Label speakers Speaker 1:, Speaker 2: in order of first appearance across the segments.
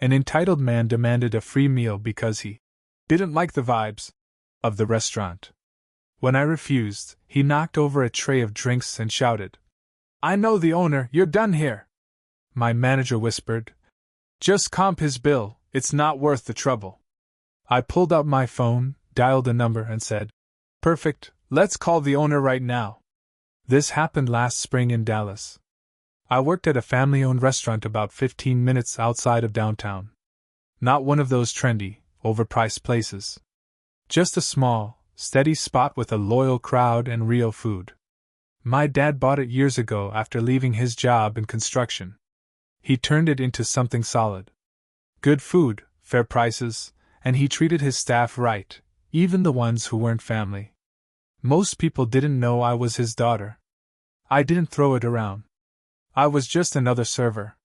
Speaker 1: An entitled man demanded a free meal because he didn't like the vibes of the restaurant. When I refused, he knocked over a tray of drinks and shouted, "I know the owner, you're done here!" My manager whispered, "Just comp his bill, it's not worth the trouble." I pulled out my phone, dialed a number, and said, "Perfect, let's call the owner right now." This happened last spring in Dallas. I worked at a family-owned restaurant about 15 minutes outside of downtown. Not one of those trendy, overpriced places. Just a small, steady spot with a loyal crowd and real food. My dad bought it years ago after leaving his job in construction. He turned it into something solid. Good food, fair prices, and he treated his staff right, even the ones who weren't family. Most people didn't know I was his daughter. I didn't throw it around. I was just another server.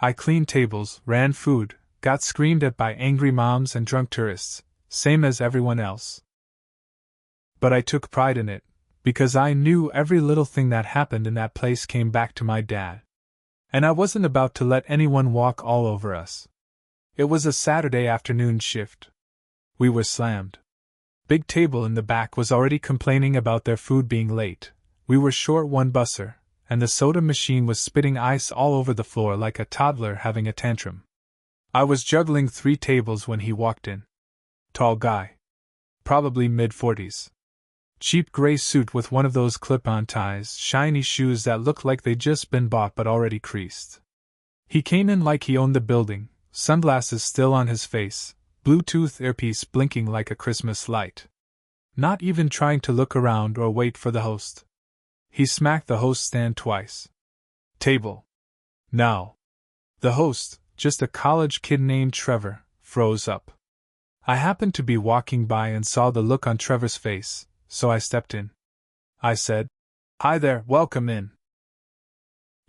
Speaker 1: I cleaned tables, ran food, got screamed at by angry moms and drunk tourists, same as everyone else. But I took pride in it, because I knew every little thing that happened in that place came back to my dad. And I wasn't about to let anyone walk all over us. It was a Saturday afternoon shift. We were slammed. Big Table in the back was already complaining about their food being late. We were short one busser, and the soda machine was spitting ice all over the floor like a toddler having a tantrum. I was juggling 3 tables when he walked in. Tall guy. Probably mid-40s. Cheap gray suit with one of those clip-on ties, shiny shoes that looked like they'd just been bought but already creased. He came in like he owned the building, sunglasses still on his face, Bluetooth earpiece blinking like a Christmas light. Not even trying to look around or wait for the host. He smacked the host stand twice. "Table. Now." The host, just a college kid named Trevor, froze up. I happened to be walking by and saw the look on Trevor's face, so I stepped in. I said, "Hi there, welcome in.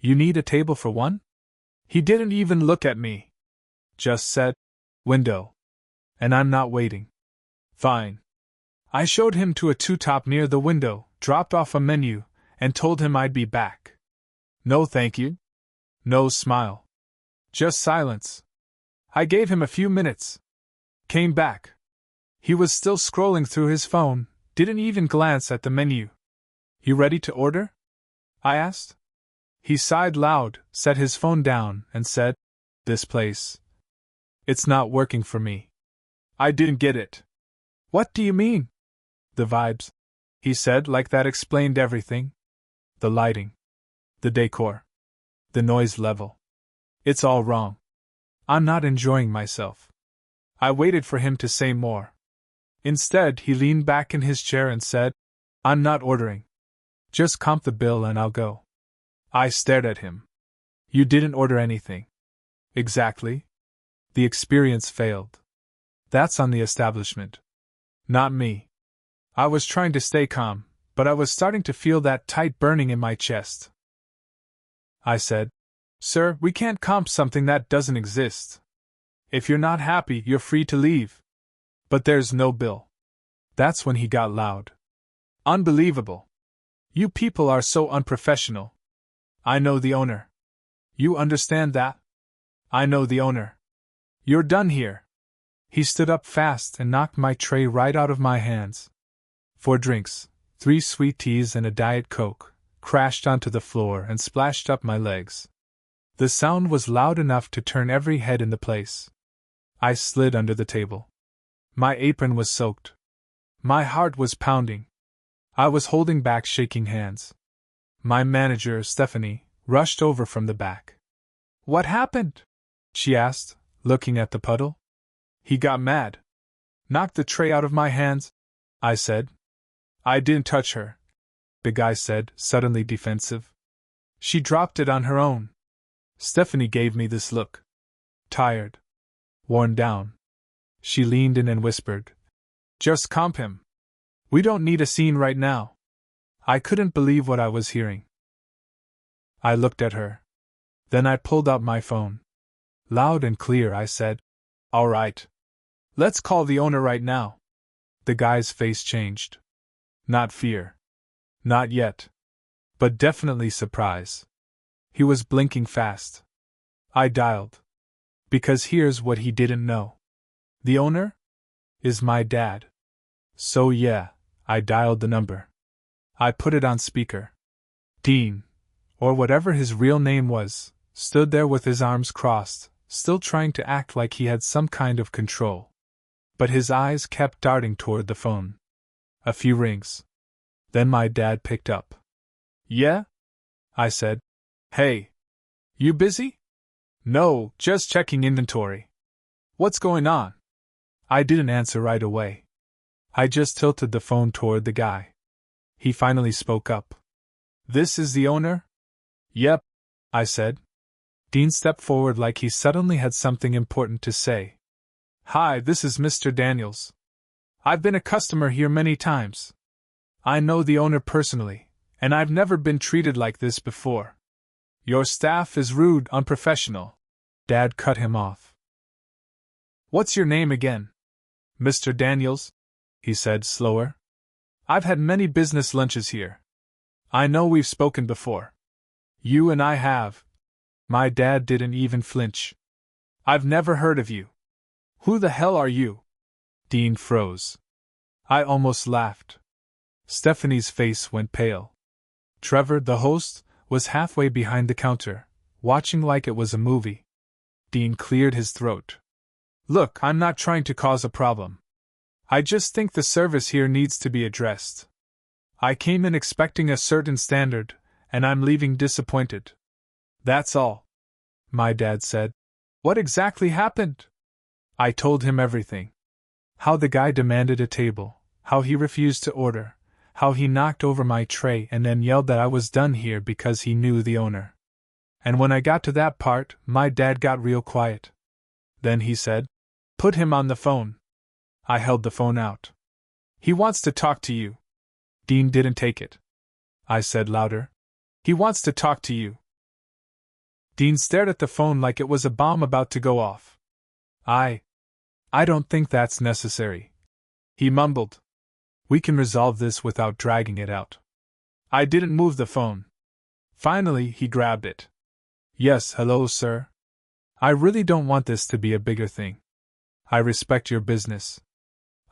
Speaker 1: You need a table for one?" He didn't even look at me. Just said, "Window. And I'm not waiting." "Fine." I showed him to a two-top near the window, dropped off a menu, and told him I'd be back. "No thank you." No smile. Just silence. I gave him a few minutes. Came back. He was still scrolling through his phone, didn't even glance at the menu. "You ready to order?" I asked. He sighed loud, set his phone down, and said, "This place. It's not working for me." I didn't get it. "What do you mean?" "The vibes," he said, like that explained everything. "The lighting. The decor. The noise level. It's all wrong. I'm not enjoying myself." I waited for him to say more. Instead, he leaned back in his chair and said, "I'm not ordering. Just comp the bill and I'll go." I stared at him. "You didn't order anything." "Exactly. The experience failed. That's on the establishment. Not me." I was trying to stay calm, but I was starting to feel that tight burning in my chest. I said, "Sir, we can't comp something that doesn't exist. If you're not happy, you're free to leave." "But there's no bill." That's when he got loud. "Unbelievable. You people are so unprofessional. I know the owner. You understand that? I know the owner. You're done here." He stood up fast and knocked my tray right out of my hands. 4 drinks, 3 sweet teas and a Diet Coke, crashed onto the floor and splashed up my legs. The sound was loud enough to turn every head in the place. I slid under the table. My apron was soaked. My heart was pounding. I was holding back shaking hands. My manager, Stephanie, rushed over from the back. "What happened?" she asked, looking at the puddle. "He got mad. Knocked the tray out of my hands," I said. "I didn't touch her," the guy said, suddenly defensive. "She dropped it on her own." Stephanie gave me this look. Tired. Worn down. She leaned in and whispered, "Just comp him. We don't need a scene right now." I couldn't believe what I was hearing. I looked at her. Then I pulled out my phone. Loud and clear I said, "All right. Let's call the owner right now." The guy's face changed. Not fear. Not yet. But definitely surprise. He was blinking fast. I dialed. Because here's what he didn't know. The owner? Is my dad. So yeah, I dialed the number. I put it on speaker. Dean, or whatever his real name was, stood there with his arms crossed, still trying to act like he had some kind of control. But his eyes kept darting toward the phone. A few rings. Then my dad picked up. Yeah? I said. Hey. You busy? No, just checking inventory. What's going on? I didn't answer right away. I just tilted the phone toward the guy. He finally spoke up. This is the owner? Yep, I said. Dean stepped forward like he suddenly had something important to say. Hi, this is Mr. Daniels. I've been a customer here many times. I know the owner personally, and I've never been treated like this before. Your staff is rude, unprofessional. Dad cut him off. What's your name again? Mr. Daniels, he said slower. I've had many business lunches here. I know we've spoken before. You and I have. My dad didn't even flinch. I've never heard of you. Who the hell are you? Dean froze. I almost laughed. Stephanie's face went pale. Trevor, the host, was halfway behind the counter, watching like it was a movie. Dean cleared his throat. Look, I'm not trying to cause a problem. I just think the service here needs to be addressed. I came in expecting a certain standard, and I'm leaving disappointed. That's all. My dad said. What exactly happened? I told him everything. How the guy demanded a table, how he refused to order, how he knocked over my tray and then yelled that I was done here because he knew the owner. And when I got to that part, my dad got real quiet. Then he said, Put him on the phone. I held the phone out. He wants to talk to you. Dean didn't take it. I said louder. He wants to talk to you. Dean stared at the phone like it was a bomb about to go off. I don't think that's necessary. He mumbled. We can resolve this without dragging it out. I didn't move the phone. Finally, he grabbed it. Yes, hello, sir. I really don't want this to be a bigger thing. I respect your business.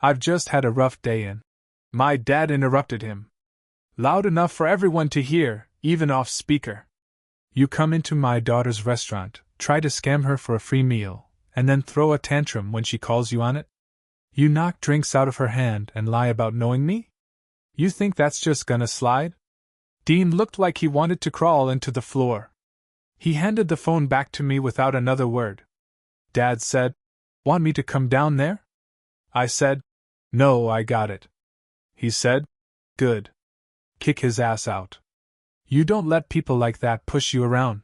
Speaker 1: I've just had a rough day and... My dad interrupted him. Loud enough for everyone to hear, even off speaker. You come into my daughter's restaurant, try to scam her for a free meal, and then throw a tantrum when she calls you on it? You knock drinks out of her hand and lie about knowing me? You think that's just gonna slide? Dean looked like he wanted to crawl into the floor. He handed the phone back to me without another word. Dad said, Want me to come down there? I said, No, I got it. He said, Good. Kick his ass out. You don't let people like that push you around.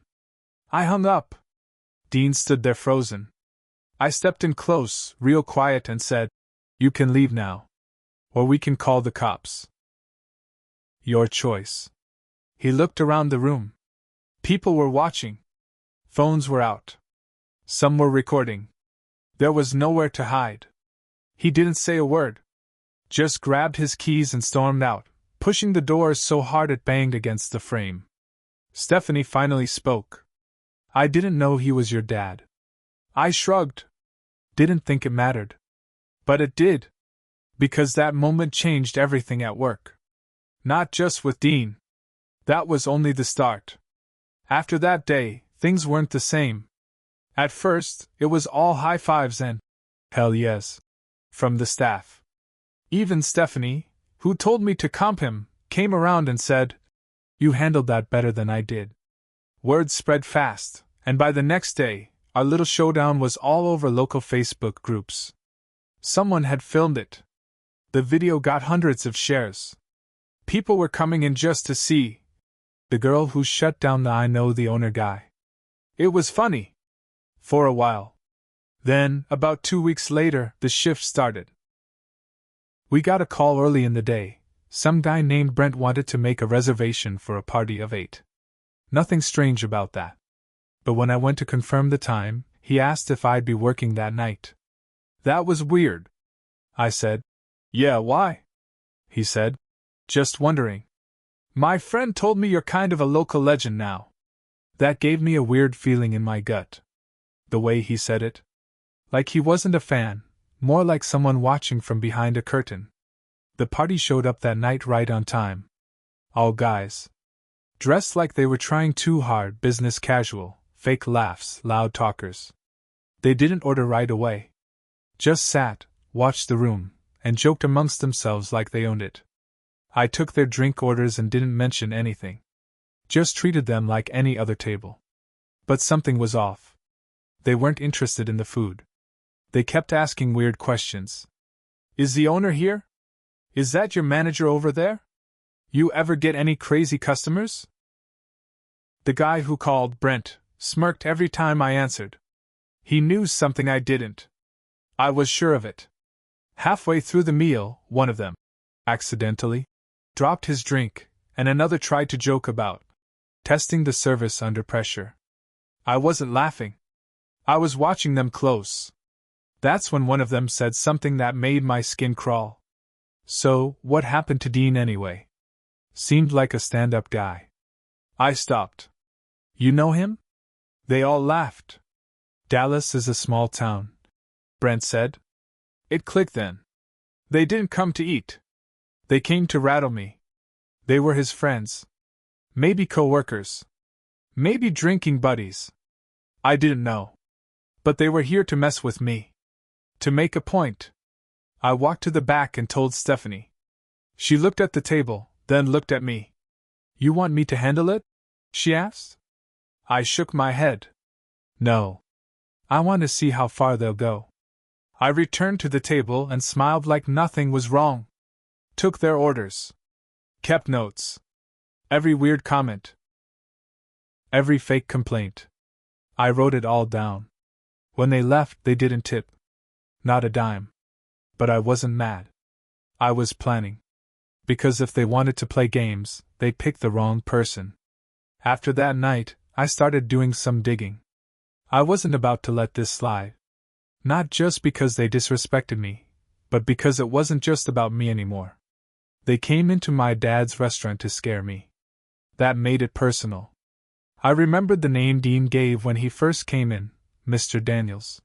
Speaker 1: I hung up. Dean stood there frozen. I stepped in close, real quiet, and said, You can leave now. Or we can call the cops. Your choice. He looked around the room. People were watching. Phones were out. Some were recording. There was nowhere to hide. He didn't say a word. Just grabbed his keys and stormed out, pushing the doors so hard it banged against the frame. Stephanie finally spoke. I didn't know he was your dad. I shrugged. Didn't think it mattered. But it did. Because that moment changed everything at work. Not just with Dean. That was only the start. After that day, things weren't the same. At first, it was all high fives and, hell yes, from the staff. Even Stephanie, who told me to comp him, came around and said, You handled that better than I did. Word spread fast, and by the next day, our little showdown was all over local Facebook groups. Someone had filmed it. The video got hundreds of shares. People were coming in just to see the girl who shut down the I know the owner guy. It was funny. For a while. Then, about 2 weeks later, the shift started. We got a call early in the day. Some guy named Brent wanted to make a reservation for a party of 8. Nothing strange about that. But when I went to confirm the time, he asked if I'd be working that night. That was weird. I said, Yeah, why? He said, Just wondering. My friend told me you're kind of a local legend now. That gave me a weird feeling in my gut. The way he said it. Like he wasn't a fan, more like someone watching from behind a curtain. The party showed up that night right on time. All guys. Dressed like they were trying too hard, business casual, fake laughs, loud talkers. They didn't order right away. Just sat, watched the room, and joked amongst themselves like they owned it. I took their drink orders and didn't mention anything. Just treated them like any other table. But something was off. They weren't interested in the food. They kept asking weird questions. Is the owner here? Is that your manager over there? You ever get any crazy customers? The guy who called, Brent, smirked every time I answered. He knew something I didn't. I was sure of it. Halfway through the meal, one of them, accidentally, dropped his drink, and another tried to joke about testing the service under pressure. I wasn't laughing. I was watching them close. That's when one of them said something that made my skin crawl. So, what happened to Dean anyway? Seemed like a stand-up guy. I stopped. You know him? They all laughed. Dallas is a small town, Brent said. It clicked then. They didn't come to eat. They came to rattle me. They were his friends. Maybe co-workers. Maybe drinking buddies. I didn't know. But they were here to mess with me. To make a point. I walked to the back and told Stephanie. She looked at the table, then looked at me. You want me to handle it? She asked. I shook my head. No. I want to see how far they'll go. I returned to the table and smiled like nothing was wrong. Took their orders. Kept notes. Every weird comment. Every fake complaint. I wrote it all down. When they left, they didn't tip. Not a dime. But I wasn't mad. I was planning. Because if they wanted to play games, they picked the wrong person. After that night, I started doing some digging. I wasn't about to let this slide. Not just because they disrespected me, but because it wasn't just about me anymore. They came into my dad's restaurant to scare me. That made it personal. I remembered the name Dean gave when he first came in, Mr. Daniels.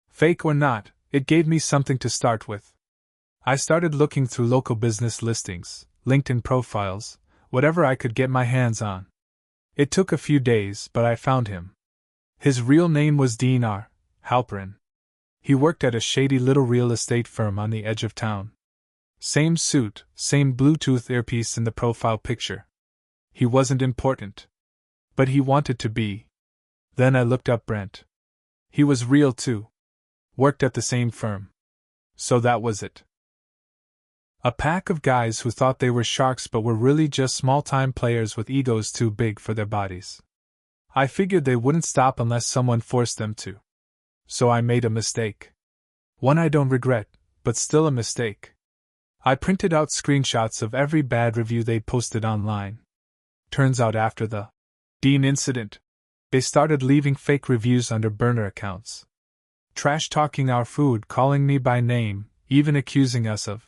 Speaker 1: Fake or not, it gave me something to start with. I started looking through local business listings, LinkedIn profiles, whatever I could get my hands on. It took a few days, but I found him. His real name was Dean R. Halperin. He worked at a shady little real estate firm on the edge of town. Same suit, same Bluetooth earpiece in the profile picture. He wasn't important. But he wanted to be. Then I looked up Brent. He was real too. Worked at the same firm. So that was it. A pack of guys who thought they were sharks but were really just small-time players with egos too big for their bodies. I figured they wouldn't stop unless someone forced them to. So I made a mistake. One I don't regret, but still a mistake. I printed out screenshots of every bad review they posted online. Turns out after the Dean incident, they started leaving fake reviews under burner accounts. Trash-talking our food, calling me by name, even accusing us of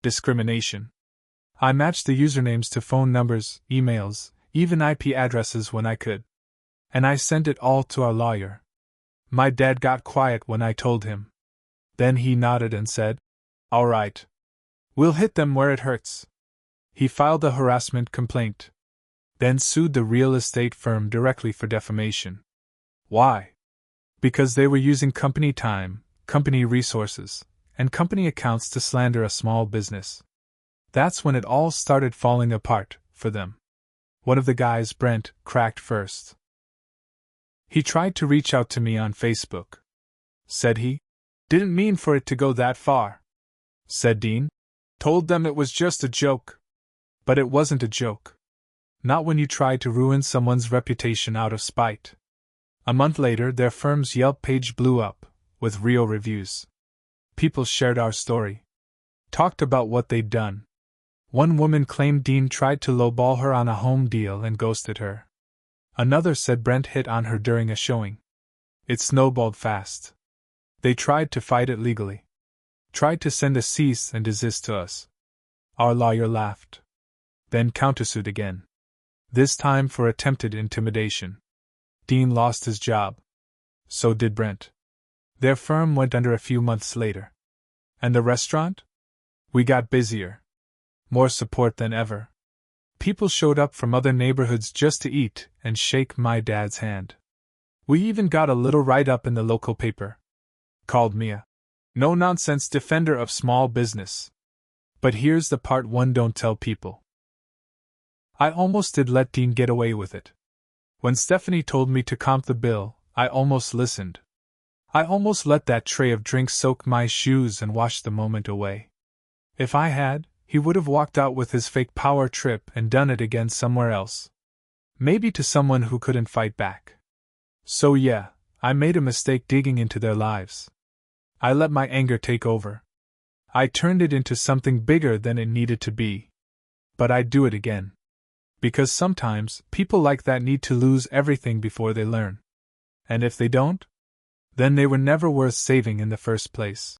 Speaker 1: discrimination. I matched the usernames to phone numbers, emails, even IP addresses when I could. And I sent it all to our lawyer. My dad got quiet when I told him. Then he nodded and said, "All right. We'll hit them where it hurts." He filed a harassment complaint. Then sued the real estate firm directly for defamation. Why? Because they were using company time, company resources, and company accounts to slander a small business. That's when it all started falling apart for them. One of the guys, Brent, cracked first. He tried to reach out to me on Facebook. Said he didn't mean for it to go that far. Said Dean. Told them it was just a joke. But it wasn't a joke. Not when you try to ruin someone's reputation out of spite. A month later, their firm's Yelp page blew up, with real reviews. People shared our story. Talked about what they'd done. One woman claimed Dean tried to lowball her on a home deal and ghosted her. Another said Brent hit on her during a showing. It snowballed fast. They tried to fight it legally. Tried to send a cease and desist to us. Our lawyer laughed. Then countersued again. This time for attempted intimidation. Dean lost his job. So did Brent. Their firm went under a few months later. And the restaurant? We got busier. More support than ever. People showed up from other neighborhoods just to eat and shake my dad's hand. We even got a little write-up in the local paper. Called me a no-nonsense defender of small business. But here's the part one don't tell people. I almost did let Dean get away with it. When Stephanie told me to comp the bill, I almost listened. I almost let that tray of drinks soak my shoes and wash the moment away. If I had, he would have walked out with his fake power trip and done it again somewhere else. Maybe to someone who couldn't fight back. So yeah, I made a mistake digging into their lives. I let my anger take over. I turned it into something bigger than it needed to be. But I'd do it again. Because sometimes, people like that need to lose everything before they learn. And if they don't, then they were never worth saving in the first place.